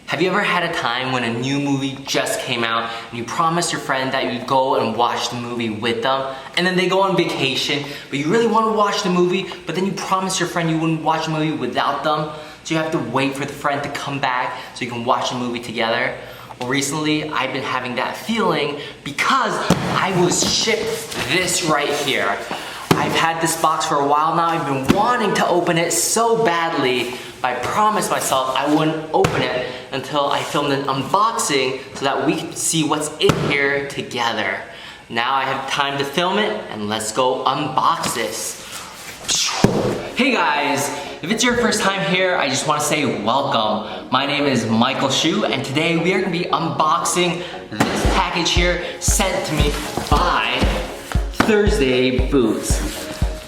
Have you ever had a time when a new movie just came out and you promised your friend that you'd go and watch the movie with them, and then they go on vacation, but you really want to watch the movie, but then you promised your friend you wouldn't watch the movie without them, so you have to wait for the friend to come back so you can watch the movie together? Well, recently I've been having that feeling because I was shipped this right here. I've had this box for a while now. I've been wanting to open it so badly, but I promised myself I wouldn't open it until I filmed an unboxing so that we could see what's in here together. Now I have time to film it, and let's go unbox this. Hey guys, if it's your first time here, I just want to say welcome. My name is Michael Shu, and today we are going to be unboxing this package here sent to me by Thursday Boots.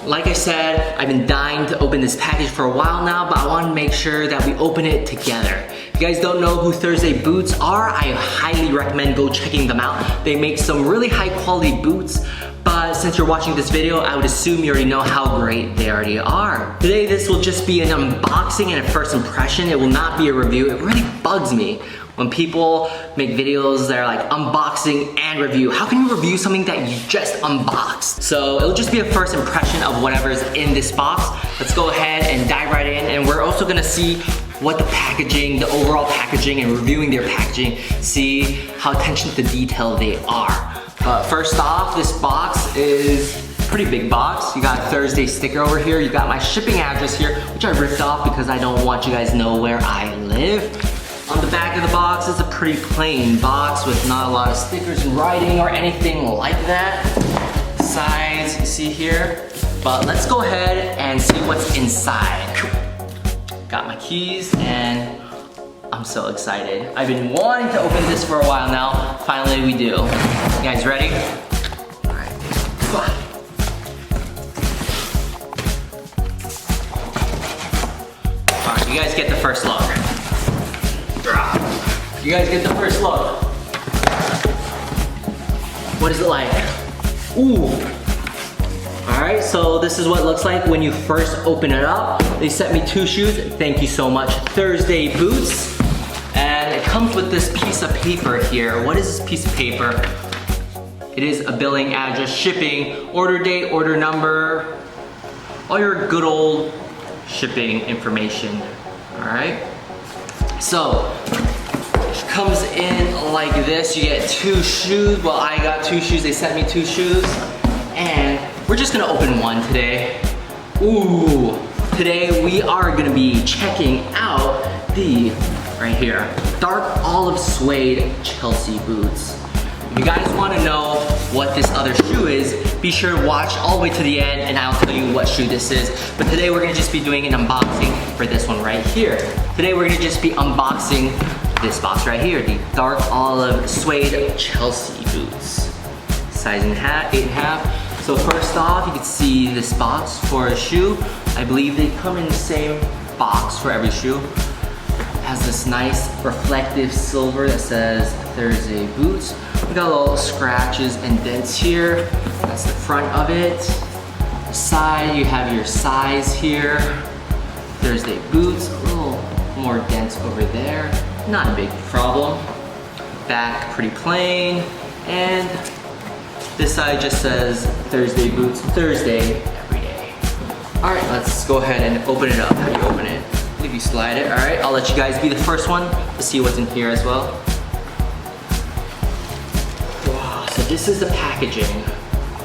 Like I said, I've been dying to open this package for a while now, but I want to make sure that we open it together. If you guys don't know who Thursday Boots are, I highly recommend go checking them out. They make some really high quality boots, but since you're watching this video, I would assume you already know how great they already are. Today, this will just be an unboxing and a first impression. It will not be a review. It really bugs me when people make videos that are like unboxing and review. How can you review something that you just unboxed? So it'll just be a first impression of whatever's in this box. Let's go ahead and dive right in, and we're also gonna see what the packaging, the overall packaging, and reviewing their packaging, see how attention to detail they are. But first off, this box is a pretty big box. You got a Thursday sticker over here. You got my shipping address here, which I ripped off because I don't want you guys to know where I live. On the back of the box is a pretty plain box with not a lot of stickers and writing or anything like that. Size you see here. But let's go ahead and see what's inside. Got my keys and I'm so excited. I've been wanting to open this for a while now. Finally we do. You guys ready? Alright. Alright, you guys get the first look. You guys get the first look. What is it like? Ooh. Alright, so this is what it looks like when you first open it up. They sent me 2 shoes. Thank you so much, Thursday Boots. And it comes with this piece of paper here. What is this piece of paper? It is a billing address, shipping, order date, order number, all your good old shipping information. Alright? So, it comes in like this. You get 2 shoes. Well, I got 2 shoes. They sent me 2 shoes. And we're just gonna open one today. Ooh. Today we are gonna be checking out the, right here, dark olive suede Chelsea boots. If you guys wanna know what this other shoe is, be sure to watch all the way to the end and I'll tell you what shoe this is. But today we're gonna just be doing an unboxing for this one right here. Today we're gonna just be unboxing this box right here, the dark olive suede Chelsea boots. Size in half, 8.5. So first off, you can see this box for a shoe. I believe they come in the same box for every shoe. It has this nice reflective silver that says Thursday Boots. We got little scratches and dents here. That's the front of it. The side, you have your size here. Thursday Boots, a little more dents over there. Not a big problem. Back, pretty plain. And this side just says Thursday Boots, Thursday, every day. All right, let's go ahead and open it up. How do you open it? I believe you slide it. All right, I'll let you guys be the first one to see what's in here as well. Wow, so this is the packaging.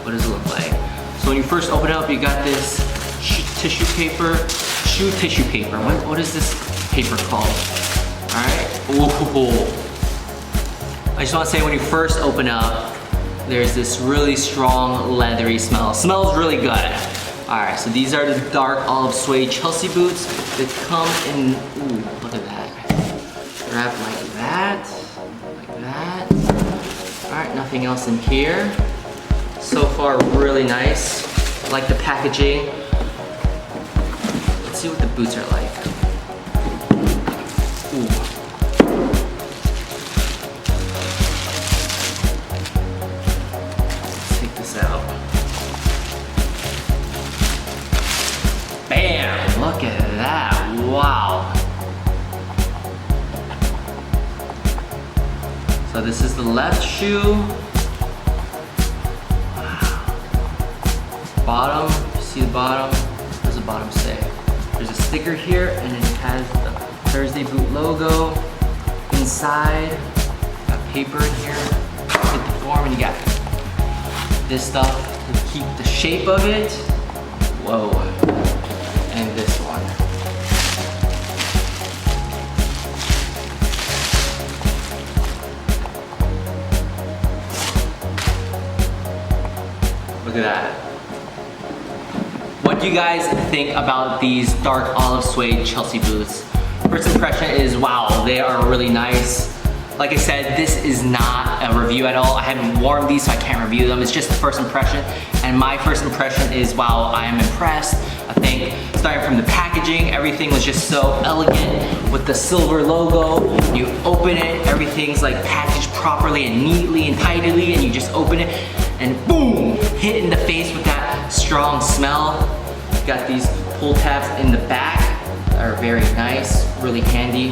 What does it look like? So when you first open it up, you got this tissue paper, shoe tissue paper. What is this paper called? All right, ooh. I just want to say when you first open up, there's this really strong leathery smell. It smells really good. All right, so these are the dark olive suede Chelsea boots. They come in, ooh, look at that. Wrapped like that, like that. All right, nothing else in here. So far, really nice. I like the packaging. Let's see what the boots are like. Ooh. Out. Bam! Look at that! Wow! So this is the left shoe. Bottom, see the bottom? What does the bottom say? There's a sticker here and it has the Thursday Boot logo. Inside, got paper in here. Hit the form and you got this stuff to keep the shape of it. Whoa. And this one. Look at that. What do you guys think about these dark olive suede Chelsea boots? First impression is, wow, they are really nice. Like I said, this is not a review at all. I haven't worn these, so I can't review them. It's just the first impression. And my first impression is, wow, I am impressed. I think starting from the packaging, everything was just so elegant with the silver logo. You open it, everything's like packaged properly and neatly and tidily, and you just open it and boom, hit in the face with that strong smell. You got these pull tabs in the back that are very nice, really handy.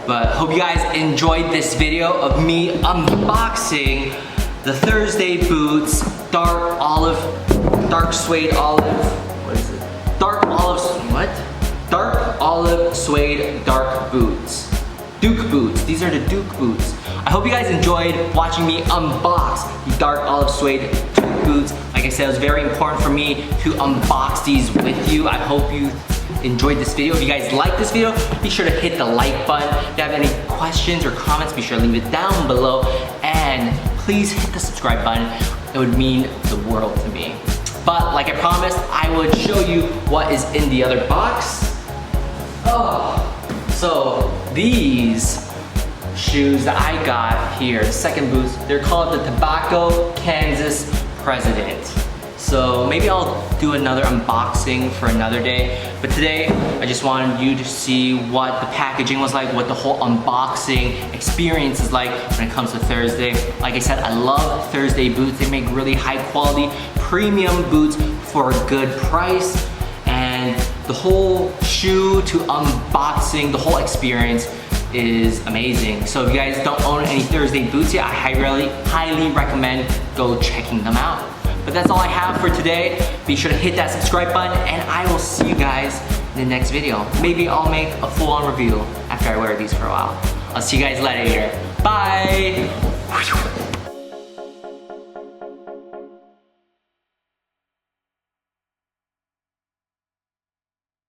But hope you guys enjoyed this video of me unboxing the Thursday boots, dark suede olive, what is it? Dark olive suede dark boots. Duke boots, these are the Duke boots. I hope you guys enjoyed watching me unbox the dark olive suede Duke boots. Like I said, it was very important for me to unbox these with you. I hope you enjoyed this video. If you guys like this video, be sure to hit the like button. If you have any questions or comments, be sure to leave it down below. And please hit the subscribe button. It would mean the world to me. But like I promised, I would show you what is in the other box. Oh, so these shoes that I got here, the second boots, they're called the Tobacco Kansas President. So maybe I'll do another unboxing for another day. But today, I just wanted you to see what the packaging was like, what the whole unboxing experience is like when it comes to Thursday. Like I said, I love Thursday boots. They make really high quality, premium boots for a good price. And the whole shoe to unboxing, the whole experience is amazing. So if you guys don't own any Thursday boots yet, I highly recommend go checking them out. But that's all I have for today. Be sure to hit that subscribe button and I will see you guys in the next video. Maybe I'll make a full-on review after I wear these for a while. I'll see you guys later. Bye!